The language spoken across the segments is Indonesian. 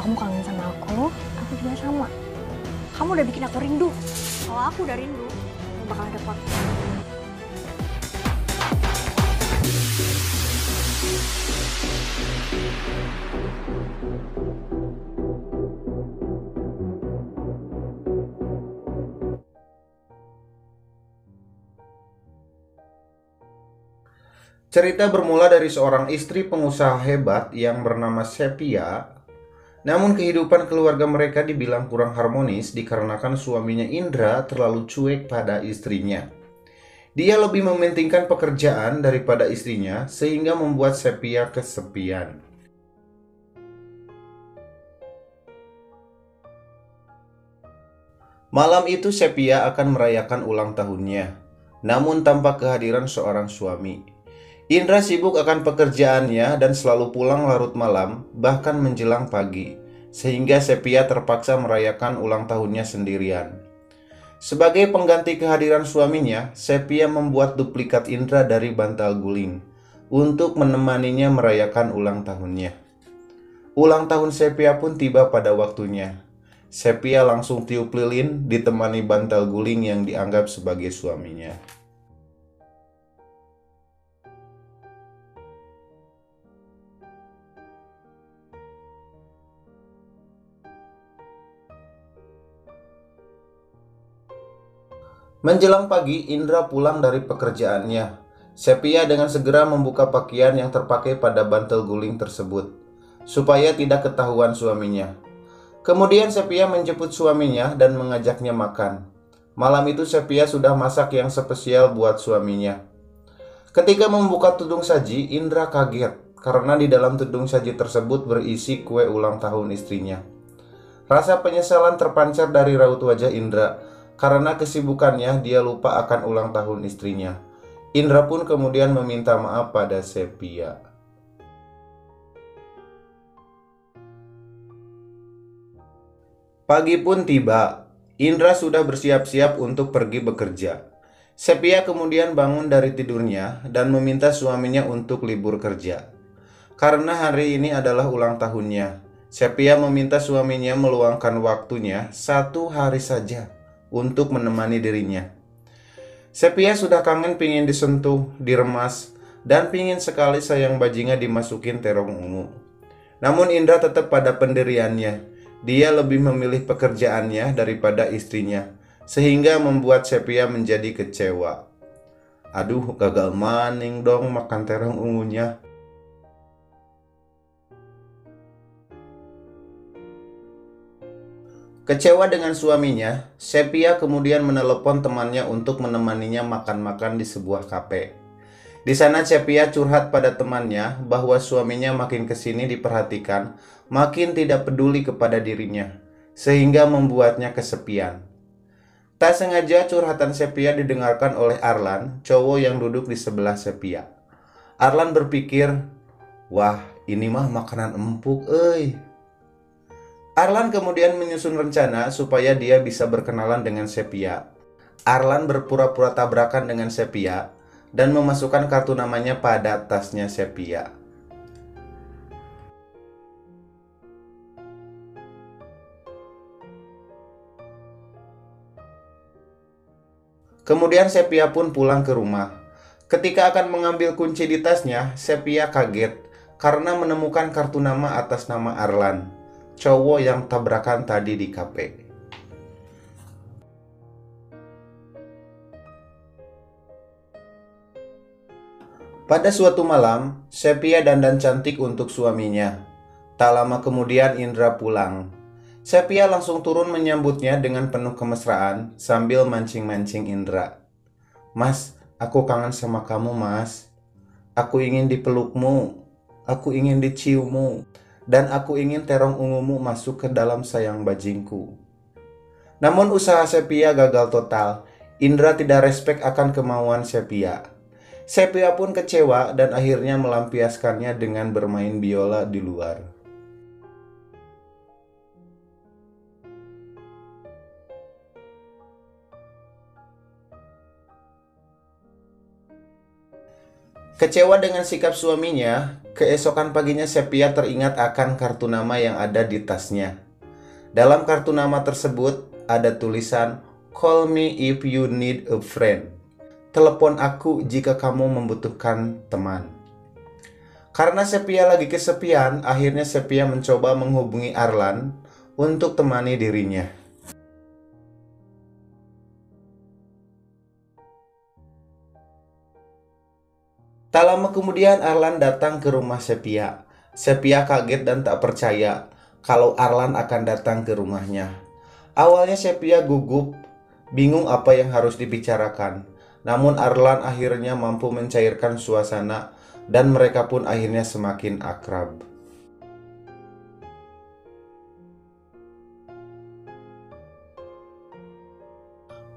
kamu kangen sama aku juga sama. Kamu udah bikin aku rindu. Kalau aku udah rindu, bakal ada podcast. Cerita bermula dari seorang istri pengusaha hebat yang bernama Sepia. Namun kehidupan keluarga mereka dibilang kurang harmonis dikarenakan suaminya Indra terlalu cuek pada istrinya. Dia lebih mementingkan pekerjaan daripada istrinya sehingga membuat Sepia kesepian. Malam itu Sepia akan merayakan ulang tahunnya, namun tanpa kehadiran seorang suami. Indra sibuk akan pekerjaannya dan selalu pulang larut malam, bahkan menjelang pagi, sehingga Sepia terpaksa merayakan ulang tahunnya sendirian. Sebagai pengganti kehadiran suaminya, Sepia membuat duplikat Indra dari bantal guling untuk menemaninya merayakan ulang tahunnya. Ulang tahun Sepia pun tiba pada waktunya. Sepia langsung tiup lilin ditemani bantal guling yang dianggap sebagai suaminya. Menjelang pagi, Indra pulang dari pekerjaannya. Sepia dengan segera membuka pakaian yang terpakai pada bantal guling tersebut, supaya tidak ketahuan suaminya. Kemudian Sepia menjemput suaminya dan mengajaknya makan. Malam itu Sepia sudah masak yang spesial buat suaminya. Ketika membuka tudung saji, Indra kaget karena di dalam tudung saji tersebut berisi kue ulang tahun istrinya. Rasa penyesalan terpancar dari raut wajah Indra. Karena kesibukannya, dia lupa akan ulang tahun istrinya. Indra pun kemudian meminta maaf pada Sepia. Pagi pun tiba. Indra sudah bersiap-siap untuk pergi bekerja. Sepia kemudian bangun dari tidurnya dan meminta suaminya untuk libur kerja. Karena hari ini adalah ulang tahunnya, Sepia meminta suaminya meluangkan waktunya 1 hari saja untuk menemani dirinya. Sepia sudah kangen pingin disentuh, diremas, dan pingin sekali sayang bajingan dimasukin terong ungu. Namun Indra tetap pada pendiriannya. Dia lebih memilih pekerjaannya daripada istrinya, sehingga membuat Sepia menjadi kecewa. Aduh, gagal maning dong makan terong ungunya. Kecewa dengan suaminya, Sepia kemudian menelepon temannya untuk menemaninya makan-makan di sebuah kafe. Di sana Sepia curhat pada temannya bahwa suaminya makin kesini diperhatikan, makin tidak peduli kepada dirinya, sehingga membuatnya kesepian. Tak sengaja curhatan Sepia didengarkan oleh Arlan, cowok yang duduk di sebelah Sepia. Arlan berpikir, wah ini mah makanan empuk euy. Arlan kemudian menyusun rencana supaya dia bisa berkenalan dengan Sepia. Arlan berpura-pura tabrakan dengan Sepia dan memasukkan kartu namanya pada tasnya Sepia. Kemudian Sepia pun pulang ke rumah. Ketika akan mengambil kunci di tasnya, Sepia kaget karena menemukan kartu nama atas nama Arlan, cowok yang tabrakan tadi di kafe. Pada suatu malam, Sepia dandan cantik untuk suaminya. Tak lama kemudian Indra pulang. Sepia langsung turun menyambutnya dengan penuh kemesraan sambil mancing-mancing Indra. Mas, aku kangen sama kamu mas. Aku ingin dipelukmu. Aku ingin diciummu. Dan aku ingin terong ungumu masuk ke dalam sayang bajingku. Namun usaha Sepia gagal total. Indra tidak respek akan kemauan Sepia. Sepia pun kecewa dan akhirnya melampiaskannya dengan bermain biola di luar. Kecewa dengan sikap suaminya, Keesokan paginya Sepia teringat akan kartu nama yang ada di tasnya. Dalam kartu nama tersebut ada tulisan "Call me if you need a friend." Telepon aku jika kamu membutuhkan teman. Karena Sepia lagi kesepian, akhirnya Sepia mencoba menghubungi Arlan untuk temani dirinya. Tak lama kemudian Arlan datang ke rumah Sepia. Sepia kaget dan tak percaya kalau Arlan akan datang ke rumahnya. Awalnya Sepia gugup, bingung apa yang harus dibicarakan. Namun Arlan akhirnya mampu mencairkan suasana dan mereka pun akhirnya semakin akrab.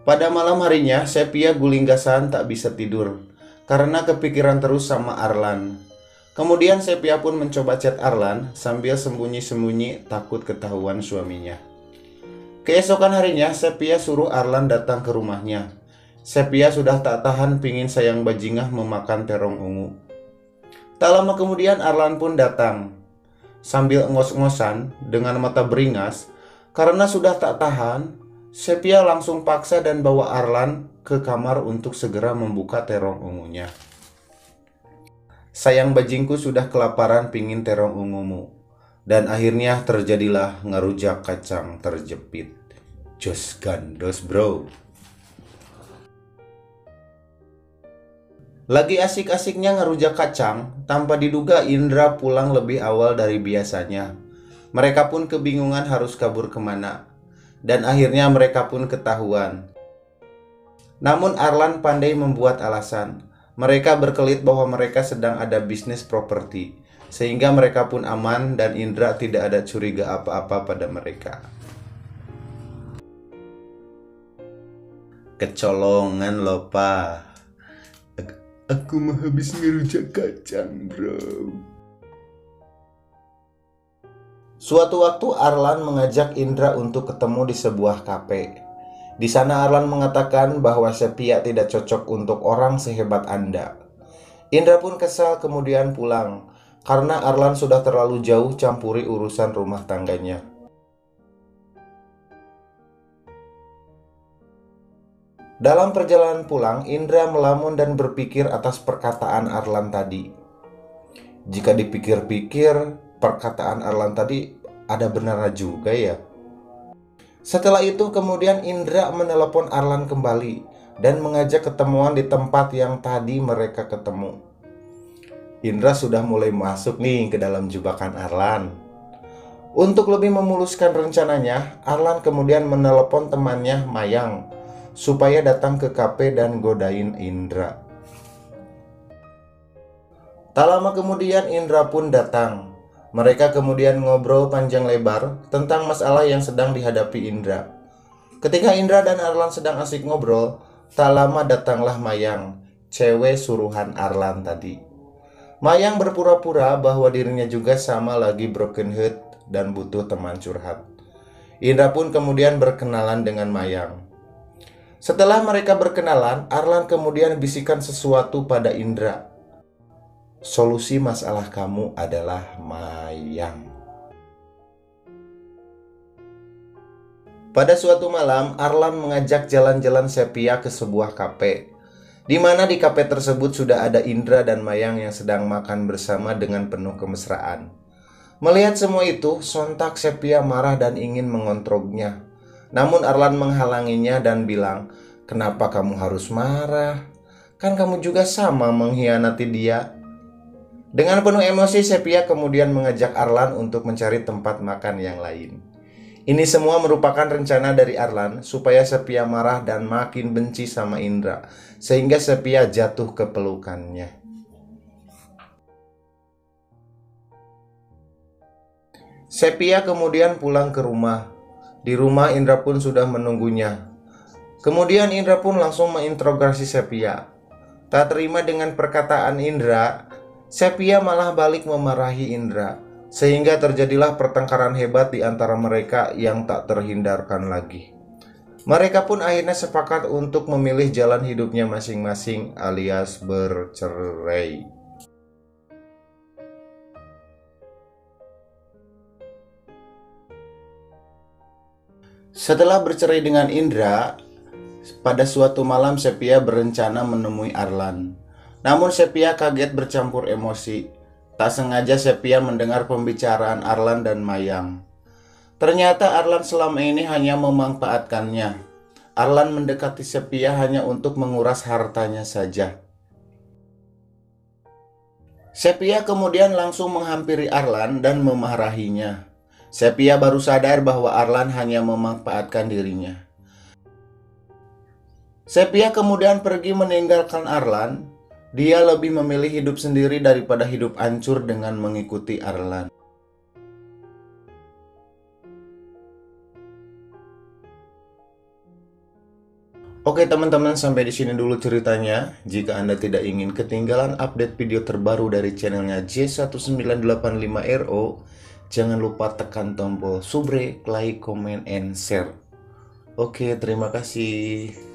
Pada malam harinya, Sepia gulinggasan tak bisa tidur karena kepikiran terus sama Arlan. Kemudian Sepia pun mencoba chat Arlan sambil sembunyi-sembunyi takut ketahuan suaminya. Keesokan harinya, Sepia suruh Arlan datang ke rumahnya. Sepia sudah tak tahan pingin sayang bajingah memakan terong ungu. Tak lama kemudian Arlan pun datang. Sambil ngos-ngosan dengan mata beringas, karena sudah tak tahan, Sepia langsung paksa dan bawa Arlan ke kamar untuk segera membuka terong ungunya. Sayang bajingku sudah kelaparan pingin terong ungumu. Dan akhirnya terjadilah ngerujak kacang terjepit. Jos gandos bro. Lagi asik-asiknya ngerujak kacang, tanpa diduga Indra pulang lebih awal dari biasanya. Mereka pun kebingungan harus kabur kemana. Dan akhirnya mereka pun ketahuan. Namun Arlan pandai membuat alasan. Mereka berkelit bahwa mereka sedang ada bisnis properti, sehingga mereka pun aman dan Indra tidak ada curiga apa-apa pada mereka. Kecolongan loh pa. Aku mau habis ngerujak kacang bro. Suatu waktu Arlan mengajak Indra untuk ketemu di sebuah kafe. Di sana Arlan mengatakan bahwa Sepia tidak cocok untuk orang sehebat Anda. Indra pun kesal kemudian pulang karena Arlan sudah terlalu jauh campuri urusan rumah tangganya. Dalam perjalanan pulang, Indra melamun dan berpikir atas perkataan Arlan tadi. Jika dipikir-pikir, perkataan Arlan tadi ada benarnya juga ya. Setelah itu kemudian Indra menelepon Arlan kembali dan mengajak ketemuan di tempat yang tadi mereka ketemu. Indra sudah mulai masuk nih ke dalam jebakan Arlan. Untuk lebih memuluskan rencananya, Arlan kemudian menelepon temannya Mayang supaya datang ke kafe dan godain Indra. Tak lama kemudian Indra pun datang. Mereka kemudian ngobrol panjang lebar tentang masalah yang sedang dihadapi Indra. Ketika Indra dan Arlan sedang asik ngobrol, tak lama datanglah Mayang, cewek suruhan Arlan tadi. Mayang berpura-pura bahwa dirinya juga sama lagi broken heart dan butuh teman curhat. Indra pun kemudian berkenalan dengan Mayang. Setelah mereka berkenalan, Arlan kemudian bisikan sesuatu pada Indra. Solusi masalah kamu adalah Mayang. Pada suatu malam, Arlan mengajak jalan-jalan Sepia ke sebuah kafe, di mana di kafe tersebut sudah ada Indra dan Mayang yang sedang makan bersama dengan penuh kemesraan. Melihat semua itu, sontak Sepia marah dan ingin mengontrolnya. Namun Arlan menghalanginya dan bilang, "Kenapa kamu harus marah? Kan kamu juga sama mengkhianati dia." Dengan penuh emosi, Sepia kemudian mengajak Arlan untuk mencari tempat makan yang lain. Ini semua merupakan rencana dari Arlan supaya Sepia marah dan makin benci sama Indra, sehingga Sepia jatuh ke pelukannya. Sepia kemudian pulang ke rumah. Di rumah Indra pun sudah menunggunya. Kemudian Indra pun langsung menginterogasi Sepia. Tak terima dengan perkataan Indra, Sepia malah balik memarahi Indra, sehingga terjadilah pertengkaran hebat di antara mereka yang tak terhindarkan lagi. Mereka pun akhirnya sepakat untuk memilih jalan hidupnya masing-masing alias bercerai. Setelah bercerai dengan Indra, pada suatu malam Sepia berencana menemui Arlan. Namun Sepia kaget bercampur emosi. Tak sengaja Sepia mendengar pembicaraan Arlan dan Mayang. Ternyata Arlan selama ini hanya memanfaatkannya. Arlan mendekati Sepia hanya untuk menguras hartanya saja. Sepia kemudian langsung menghampiri Arlan dan memarahinya. Sepia baru sadar bahwa Arlan hanya memanfaatkan dirinya. Sepia kemudian pergi meninggalkan Arlan. Dia lebih memilih hidup sendiri daripada hidup hancur dengan mengikuti Arlan. Oke teman-teman, sampai di sini dulu ceritanya. Jika Anda tidak ingin ketinggalan update video terbaru dari channelnya J1985RO, jangan lupa tekan tombol subscribe, like, comment, and share. Oke, terima kasih.